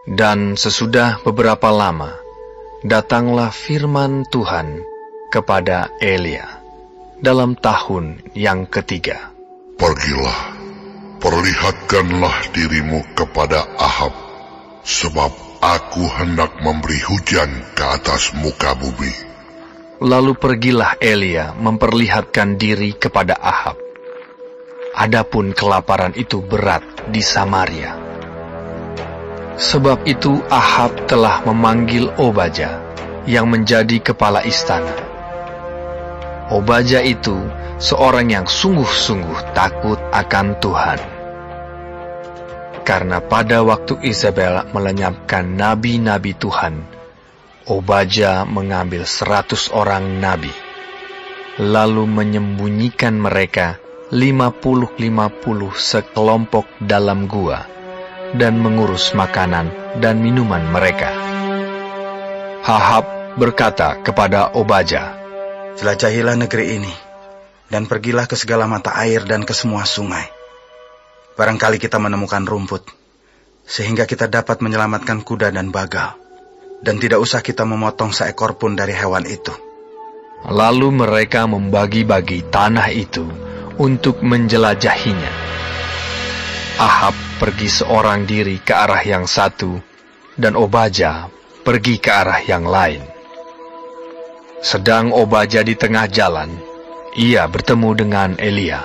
Dan sesudah beberapa lama, datanglah firman Tuhan kepada Elia dalam tahun yang ketiga. Pergilah, perlihatkanlah dirimu kepada Ahab, sebab aku hendak memberi hujan ke atas muka bumi. Lalu pergilah Elia memperlihatkan diri kepada Ahab. Adapun kelaparan itu berat di Samaria. Sebab itu Ahab telah memanggil Obadya yang menjadi kepala istana. Obadya itu seorang yang sungguh-sungguh takut akan Tuhan. Karena pada waktu Isabel melenyapkan nabi-nabi Tuhan, Obadya mengambil 100 orang nabi, lalu menyembunyikan mereka 50-50 sekelompok dalam gua, dan mengurus makanan dan minuman mereka. Ahab berkata kepada Obadya, "Jelajahilah negeri ini, dan pergilah ke segala mata air dan ke semua sungai. Barangkali kita menemukan rumput, sehingga kita dapat menyelamatkan kuda dan bagal, dan tidak usah kita memotong seekor pun dari hewan itu." Lalu mereka membagi-bagi tanah itu untuk menjelajahinya. Ahab pergi seorang diri ke arah yang satu, dan Obadya pergi ke arah yang lain. Sedang Obadya di tengah jalan, ia bertemu dengan Elia.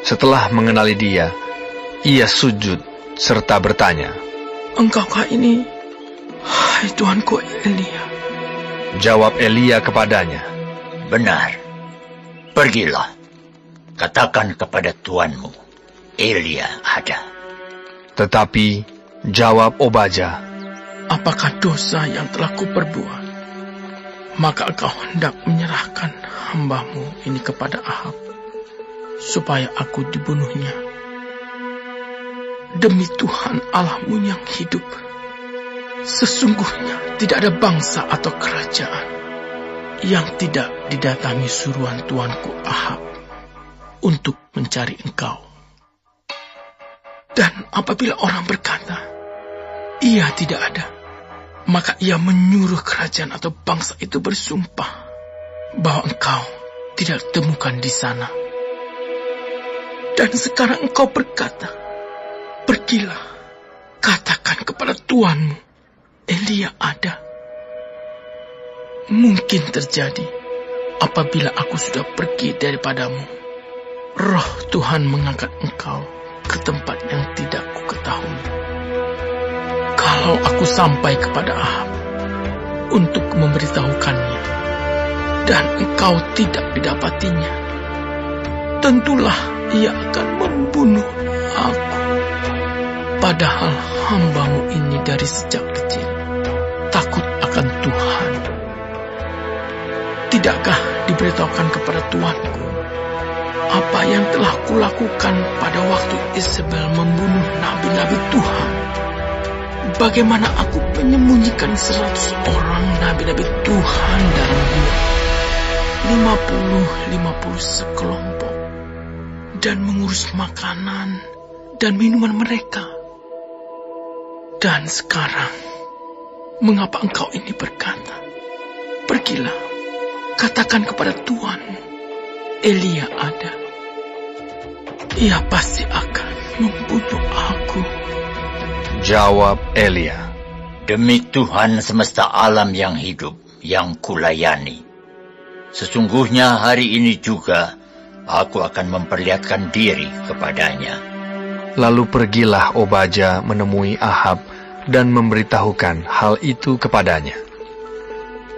Setelah mengenali dia, ia sujud serta bertanya, "Engkaukah ini, hai Tuanku Elia?" Jawab Elia kepadanya, "Benar, pergilah, katakan kepada tuanmu, Elia ada." Tetapi jawab Obadya, "Apakah dosa yang telah kuperbuat? Maka engkau hendak menyerahkan hambamu ini kepada Ahab, supaya aku dibunuhnya. Demi Tuhan Allahmu yang hidup, sesungguhnya tidak ada bangsa atau kerajaan yang tidak didatangi suruhan tuanku Ahab untuk mencari engkau. Dan apabila orang berkata, ia tidak ada, maka ia menyuruh kerajaan atau bangsa itu bersumpah bahwa engkau tidak ditemukan di sana. Dan sekarang engkau berkata, pergilah, katakan kepada tuanmu, Elia ada. Mungkin terjadi apabila aku sudah pergi daripadamu, roh Tuhan mengangkat engkau ke tempat yang tidak kuketahui. Kalau aku sampai kepada Ahab untuk memberitahukannya, dan engkau tidak didapatinya, tentulah ia akan membunuh aku. Padahal hambamu ini dari sejak kecil takut akan Tuhan. Tidakkah diberitahukan kepada tuanku apa yang telah kulakukan pada waktu Isabel membunuh nabi-nabi Tuhan? Bagaimana aku menyembunyikan 100 orang nabi-nabi Tuhan dalam gua, 50-50 sekelompok, dan mengurus makanan dan minuman mereka. Dan sekarang, mengapa engkau ini berkata, pergilah, katakan kepada Tuhan, Elia ada. Ia pasti akan membunuh aku. Jawab Elia, demi Tuhan semesta alam yang hidup, yang kulayani, sesungguhnya hari ini juga aku akan memperlihatkan diri kepadanya. Lalu pergilah Obadya menemui Ahab dan memberitahukan hal itu kepadanya.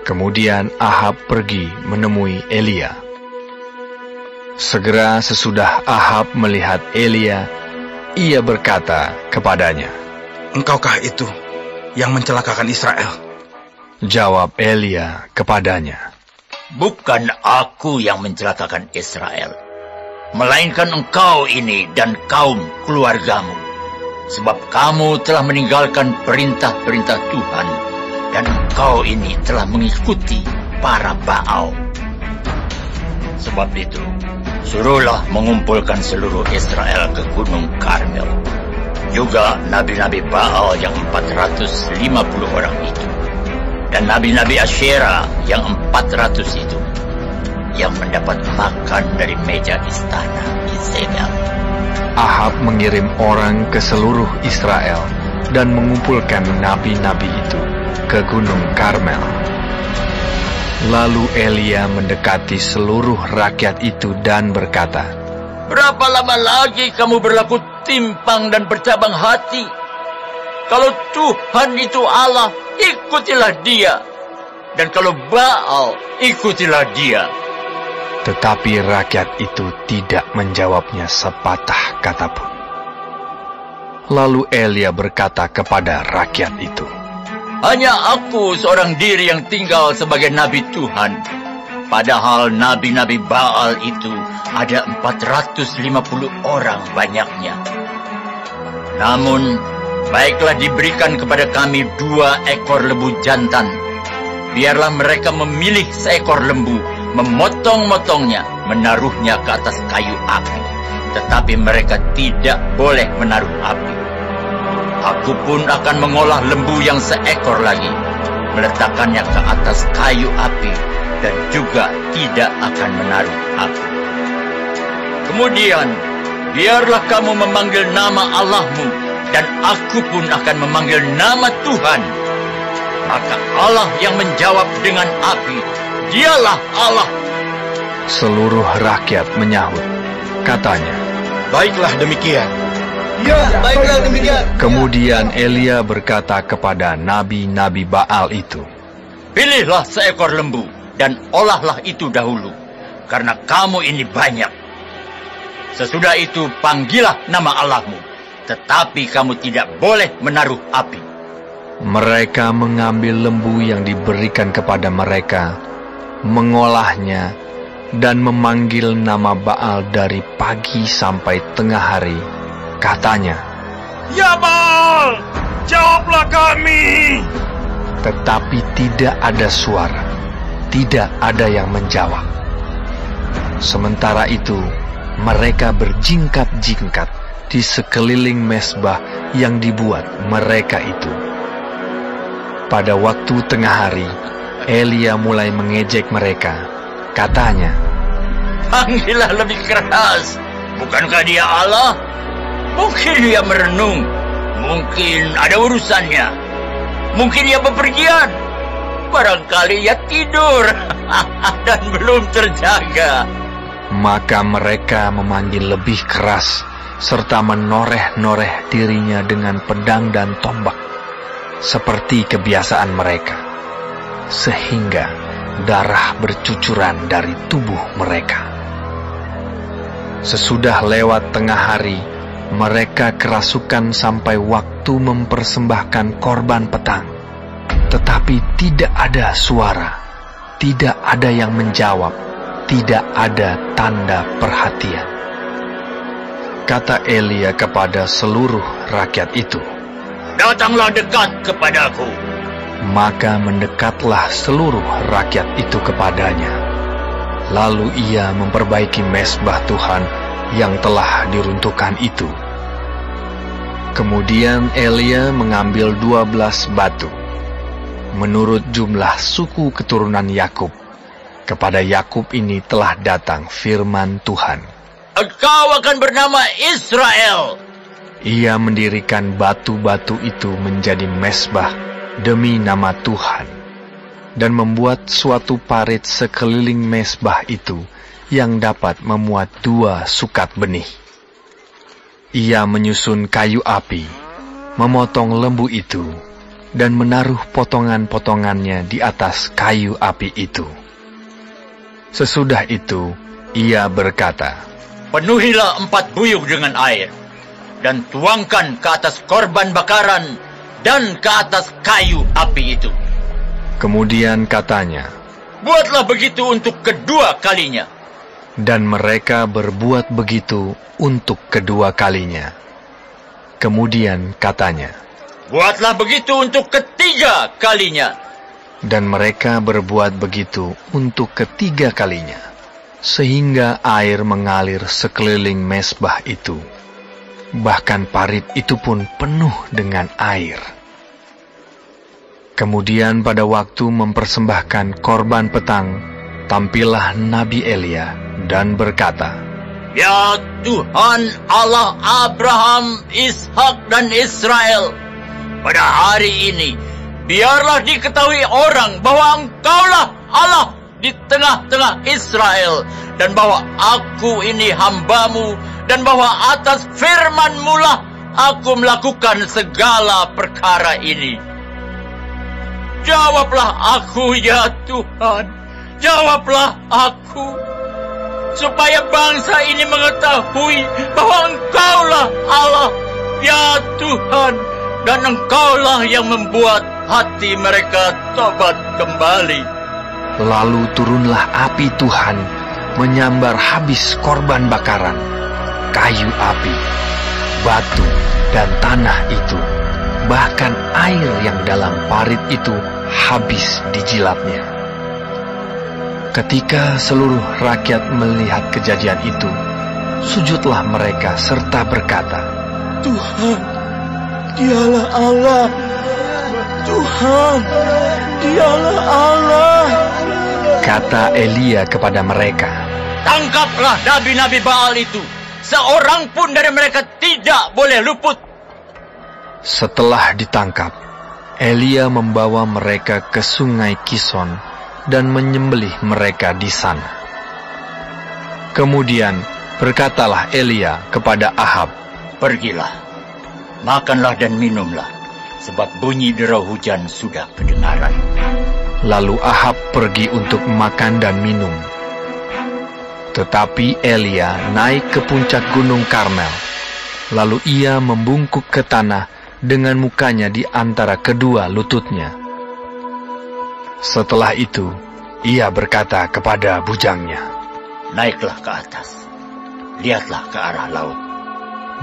Kemudian Ahab pergi menemui Elia. Segera sesudah Ahab melihat Elia, ia berkata kepadanya, "Engkaukah itu yang mencelakakan Israel?" Jawab Elia kepadanya, "Bukan aku yang mencelakakan Israel, melainkan engkau ini dan kaum keluargamu, sebab kamu telah meninggalkan perintah-perintah Tuhan, dan engkau ini telah mengikuti para Baal. Sebab itu, suruhlah mengumpulkan seluruh Israel ke Gunung Karmel. juga nabi-nabi Baal yang 450 orang itu, dan nabi-nabi Asyera yang 400 itu, yang mendapat makan dari meja istana Izebel. Ahab mengirim orang ke seluruh Israel dan mengumpulkan nabi-nabi itu ke Gunung Karmel. Lalu Elia mendekati seluruh rakyat itu dan berkata, "Berapa lama lagi kamu berlaku timpang dan bercabang hati? Kalau Tuhan itu Allah, ikutilah Dia. Dan kalau Baal, ikutilah Dia." Tetapi rakyat itu tidak menjawabnya sepatah kata pun. Lalu Elia berkata kepada rakyat itu, "Hanya aku seorang diri yang tinggal sebagai nabi Tuhan. Padahal nabi-nabi Baal itu ada 450 orang banyaknya. Namun, baiklah diberikan kepada kami 2 ekor lembu jantan. Biarlah mereka memilih seekor lembu, memotong-motongnya, menaruhnya ke atas kayu api. Tetapi mereka tidak boleh menaruh api. Aku pun akan mengolah lembu yang seekor lagi, meletakkannya ke atas kayu api, dan juga tidak akan menaruh api. Kemudian, biarlah kamu memanggil nama Allahmu, dan aku pun akan memanggil nama Tuhan. Maka Allah yang menjawab dengan api, Dialah Allah." Seluruh rakyat menyahut. Katanya, Baiklah demikian. Ya, baiklah demikian. kemudian Elia berkata kepada nabi-nabi Baal itu, "Pilihlah seekor lembu, dan olahlah itu dahulu, karena kamu ini banyak. Sesudah itu panggillah nama Allahmu, tetapi kamu tidak boleh menaruh api." Mereka mengambil lembu yang diberikan kepada mereka, mengolahnya, dan memanggil nama Baal dari pagi sampai tengah hari. Katanya, Ya Baal, jawablah kami. tetapi tidak ada suara, tidak ada yang menjawab. Sementara itu, mereka berjingkat-jingkat di sekeliling mesbah yang dibuat mereka itu. Pada waktu tengah hari, Elia mulai mengejek mereka. Katanya, Panggillah lebih keras. Bukankah Dia Allah? Mungkin Dia merenung. Mungkin ada urusannya. Mungkin Ia bepergian. Barangkali Ia tidur dan belum terjaga. maka mereka memanggil lebih keras serta menoreh-noreh dirinya dengan pedang dan tombak, seperti kebiasaan mereka, sehingga darah bercucuran dari tubuh mereka. Sesudah lewat tengah hari, mereka kerasukan sampai waktu mempersembahkan korban petang. Tetapi tidak ada suara, tidak ada yang menjawab, tidak ada tanda perhatian. Kata Elia kepada seluruh rakyat itu, "Datanglah dekat kepadaku." Maka mendekatlah seluruh rakyat itu kepadanya. Lalu ia memperbaiki mesbah Tuhan yang telah diruntuhkan itu. Kemudian Elia mengambil 12 batu, menurut jumlah suku keturunan Yakub. Kepada Yakub ini telah datang firman Tuhan. "Engkau akan bernama Israel." Ia mendirikan batu-batu itu menjadi mesbah demi nama Tuhan, dan membuat suatu parit sekeliling mesbah itu yang dapat memuat 2 sukat benih. Ia menyusun kayu api, memotong lembu itu, dan menaruh potongan-potongannya di atas kayu api itu. Sesudah itu, ia berkata, "Penuhilah 4 buyung dengan air, dan tuangkan ke atas korban bakaran dan ke atas kayu api itu." Kemudian katanya, "Buatlah begitu untuk kedua kalinya." dan mereka berbuat begitu untuk kedua kalinya. Kemudian katanya, "Buatlah begitu untuk ketiga kalinya." dan mereka berbuat begitu untuk ketiga kalinya, sehingga air mengalir sekeliling mesbah itu. bahkan parit itu pun penuh dengan air. Kemudian pada waktu mempersembahkan korban petang, tampillah Nabi Elia dan berkata, "Ya Tuhan Allah Abraham, Ishak dan Israel, pada hari ini biarlah diketahui orang bahwa Engkaulah Allah di tengah-tengah Israel, dan bahwa aku ini hamba-Mu, dan bahwa atas firman-Mu lah aku melakukan segala perkara ini. Jawablah aku, ya Tuhan, jawablah aku, supaya bangsa ini mengetahui bahwa Engkaulah Allah, ya Tuhan, dan Engkaulah yang membuat hati mereka tobat kembali." Lalu turunlah api Tuhan menyambar habis korban bakaran, kayu api, batu, dan tanah itu, bahkan air yang dalam parit itu habis dijilatnya. Ketika seluruh rakyat melihat kejadian itu, sujudlah mereka serta berkata, Tuhan, Dialah Allah. Tuhan, Dialah Allah. Kata Elia kepada mereka, "Tangkaplah nabi-nabi Baal itu. Seorang pun dari mereka tidak boleh luput." Setelah ditangkap, Elia membawa mereka ke sungai Kison dan menyembelih mereka di sana. Kemudian berkatalah Elia kepada Ahab, "Pergilah, makanlah dan minumlah, sebab bunyi derau hujan sudah kedengaran." Lalu Ahab pergi untuk makan dan minum. Tetapi Elia naik ke puncak gunung Karmel. Lalu ia membungkuk ke tanah dengan mukanya di antara kedua lututnya. Setelah itu, ia berkata kepada bujangnya, "Naiklah ke atas, lihatlah ke arah laut."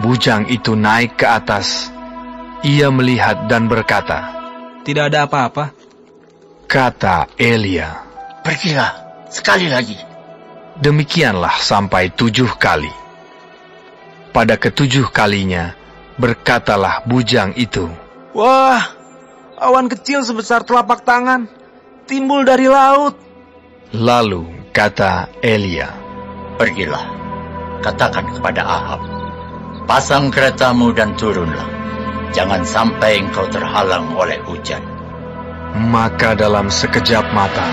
Bujang itu naik ke atas. Ia melihat dan berkata, Tidak ada apa-apa. Kata Elia, "Pergilah sekali lagi." demikianlah sampai 7 kali. Pada ke-7 kalinya, berkatalah bujang itu, Wah, awan kecil sebesar telapak tangan timbul dari laut. Lalu kata Elia, "Pergilah, katakan kepada Ahab, pasang keretamu dan turunlah. Jangan sampai engkau terhalang oleh hujan." Maka dalam sekejap mata,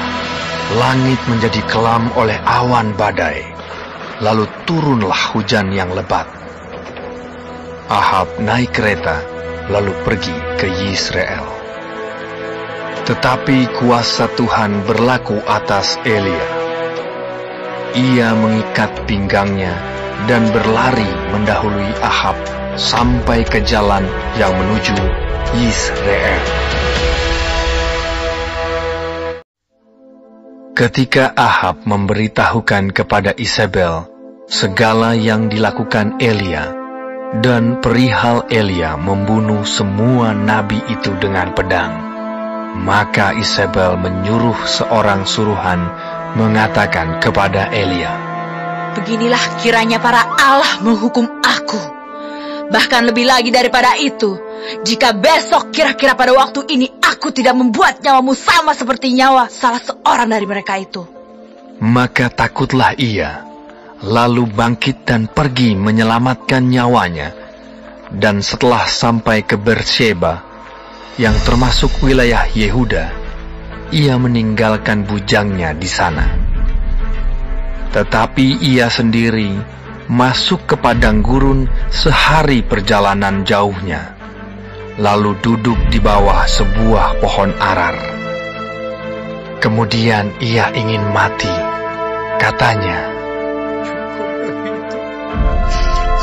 langit menjadi kelam oleh awan badai. Lalu turunlah hujan yang lebat. Ahab naik kereta, lalu pergi ke Yisrael. Tetapi kuasa Tuhan berlaku atas Elia. Ia mengikat pinggangnya dan berlari mendahului Ahab sampai ke jalan yang menuju Yisrael. Ketika Ahab memberitahukan kepada Isabel segala yang dilakukan Elia dan perihal Elia membunuh semua nabi itu dengan pedang, maka Isabel menyuruh seorang suruhan mengatakan kepada Elia, "Beginilah kiranya para Allah menghukum aku. Bahkan lebih lagi daripada itu, jika besok kira-kira pada waktu ini aku tidak membuat nyawamu sama seperti nyawa salah seorang dari mereka itu." Maka takutlah ia, lalu bangkit dan pergi menyelamatkan nyawanya. Dan setelah sampai ke Beersheba, yang termasuk wilayah Yehuda, ia meninggalkan bujangnya di sana. Tetapi ia sendiri masuk ke padang gurun sehari perjalanan jauhnya, lalu duduk di bawah sebuah pohon arar. Kemudian ia ingin mati. Katanya,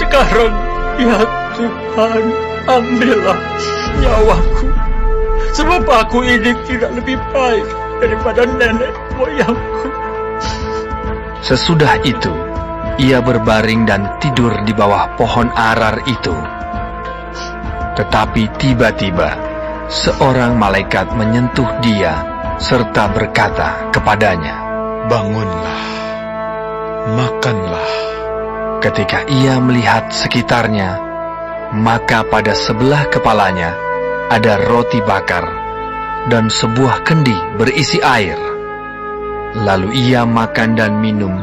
Sekarang, ya Tuhan, ambillah nyawaku, sebab aku ini tidak lebih baik daripada nenek moyangku. Sesudah itu, ia berbaring dan tidur di bawah pohon arar itu. Tetapi tiba-tiba, seorang malaikat menyentuh dia, serta berkata kepadanya, "Bangunlah, makanlah." Ketika ia melihat sekitarnya, Maka pada sebelah kepalanya ada roti bakar dan sebuah kendi berisi air. Lalu ia makan dan minum,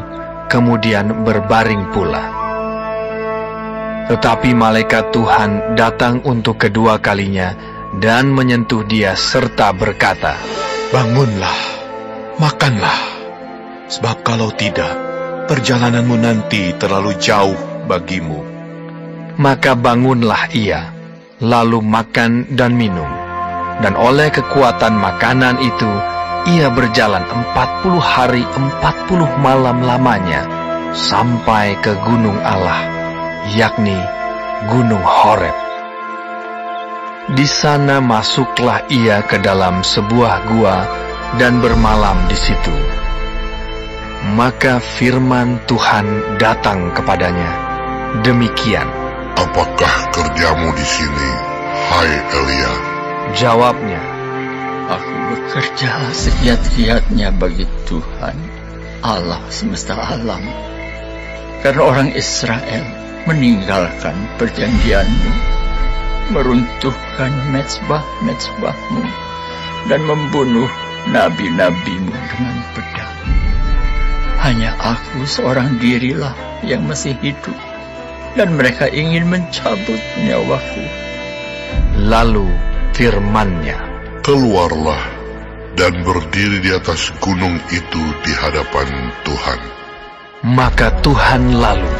kemudian berbaring pula. Tetapi malaikat Tuhan datang untuk kedua kalinya dan menyentuh dia serta berkata, "Bangunlah, makanlah, sebab kalau tidak, perjalananmu nanti terlalu jauh bagimu." Maka bangunlah ia, lalu makan dan minum. Dan oleh kekuatan makanan itu, ia berjalan 40 hari 40 malam lamanya, sampai ke gunung Allah, yakni Gunung Horeb. Di sana masuklah ia ke dalam sebuah gua dan bermalam di situ. Maka firman Tuhan datang kepadanya, demikian, "Apakah kerjamu di sini, hai Elia?" Jawabnya, "Aku bekerja segiat-giatnya bagi Tuhan, Allah semesta alam. Karena orang Israel meninggalkan perjanjian-Mu, meruntuhkan mezbah-mezbah-Mu, dan membunuh nabi-nabi-Mu dengan pedang. Hanya aku seorang dirilah yang masih hidup, dan mereka ingin mencabut nyawaku." Lalu firman-Nya, "Keluarlah dan berdiri di atas gunung itu di hadapan Tuhan." Maka Tuhan lalu,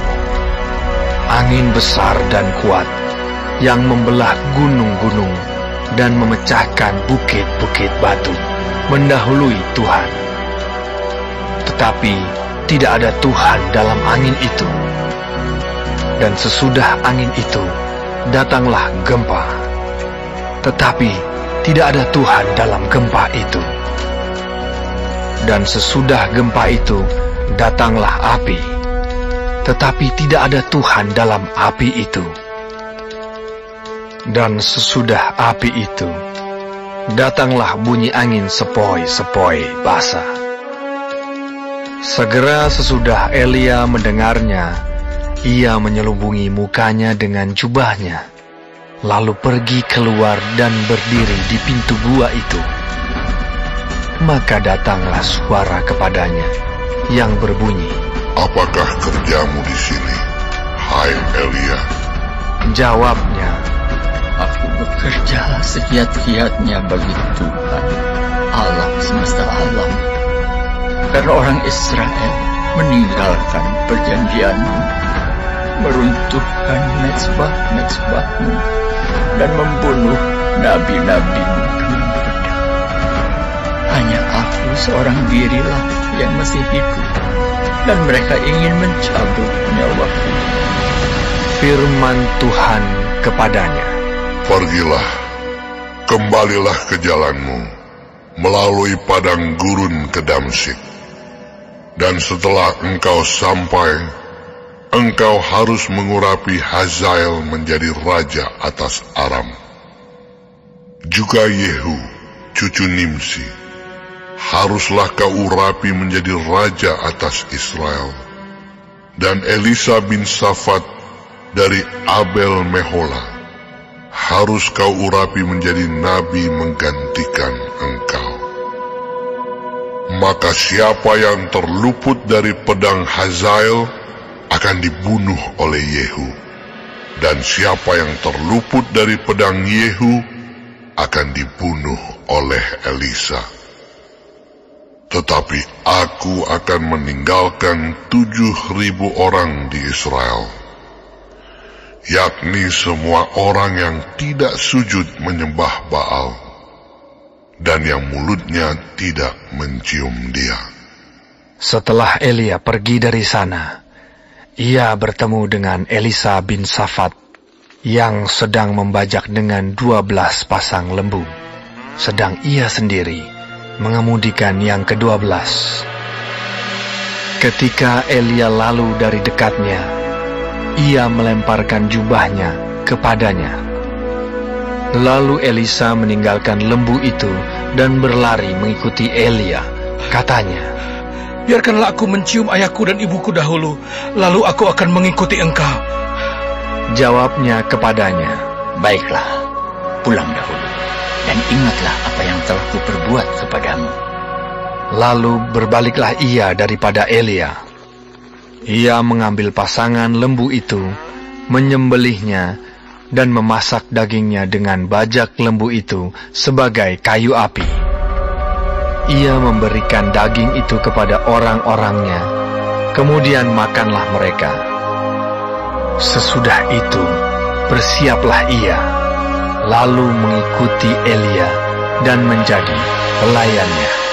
angin besar dan kuat yang membelah gunung-gunung dan memecahkan bukit-bukit batu, mendahului Tuhan. Tetapi tidak ada Tuhan dalam angin itu. Dan sesudah angin itu, datanglah gempa. Tetapi tidak ada Tuhan dalam gempa itu. Dan sesudah gempa itu, datanglah api. Tetapi tidak ada Tuhan dalam api itu. Dan sesudah api itu, datanglah bunyi angin sepoi-sepoi basah. Segera sesudah Elia mendengarnya, ia menyelubungi mukanya dengan jubahnya, lalu pergi keluar dan berdiri di pintu gua itu. Maka datanglah suara kepadanya yang berbunyi, "Apakah kerjamu di sini, hai Elia?" Jawabnya, "Aku bekerja segiat-giatnya bagi Tuhan, Allah semesta alam. Karena orang Israel meninggalkan perjanjian-Mu, meruntuhkan mezbah-mezbah-Mu, dan membunuh nabi-nabi-Mu dengan pedang. Hanya aku seorang dirilah yang masih hidup, dan mereka ingin mencabut nyawaku." firman Tuhan kepadanya, "Pergilah, kembalilah ke jalanmu, melalui padang gurun ke Damsyik. Dan setelah engkau sampai, engkau harus mengurapi Hazael menjadi raja atas Aram. Juga Yehu, cucu Nimsi, haruslah kau urapi menjadi raja atas Israel. Dan Elisa bin Safat dari Abel Mehola, harus kau urapi menjadi nabi menggantikan engkau. Maka siapa yang terluput dari pedang Hazael akan dibunuh oleh Yehu, dan siapa yang terluput dari pedang Yehu akan dibunuh oleh Elisa. Tetapi aku akan meninggalkan 7.000 orang di Israel, yakni semua orang yang tidak sujud menyembah Baal, dan yang mulutnya tidak mencium dia." Setelah Elia pergi dari sana, ia bertemu dengan Elisa bin Safat yang sedang membajak dengan 12 pasang lembu, sedang ia sendiri mengemudikan yang ke-12. Ketika Elia lalu dari dekatnya, ia melemparkan jubahnya kepadanya. Lalu Elisa meninggalkan lembu itu dan berlari mengikuti Elia. Katanya, "Biarkanlah aku mencium ayahku dan ibuku dahulu, lalu aku akan mengikuti engkau." Jawabnya kepadanya, "Baiklah, pulang dahulu, dan ingatlah apa yang telah kuperbuat kepadamu." Lalu berbaliklah ia daripada Elia. Ia mengambil pasangan lembu itu, menyembelihnya, dan memasak dagingnya dengan bajak lembu itu sebagai kayu api. Ia memberikan daging itu kepada orang-orangnya, kemudian makanlah mereka. Sesudah itu, bersiaplah ia, lalu mengikuti Elia dan menjadi pelayannya.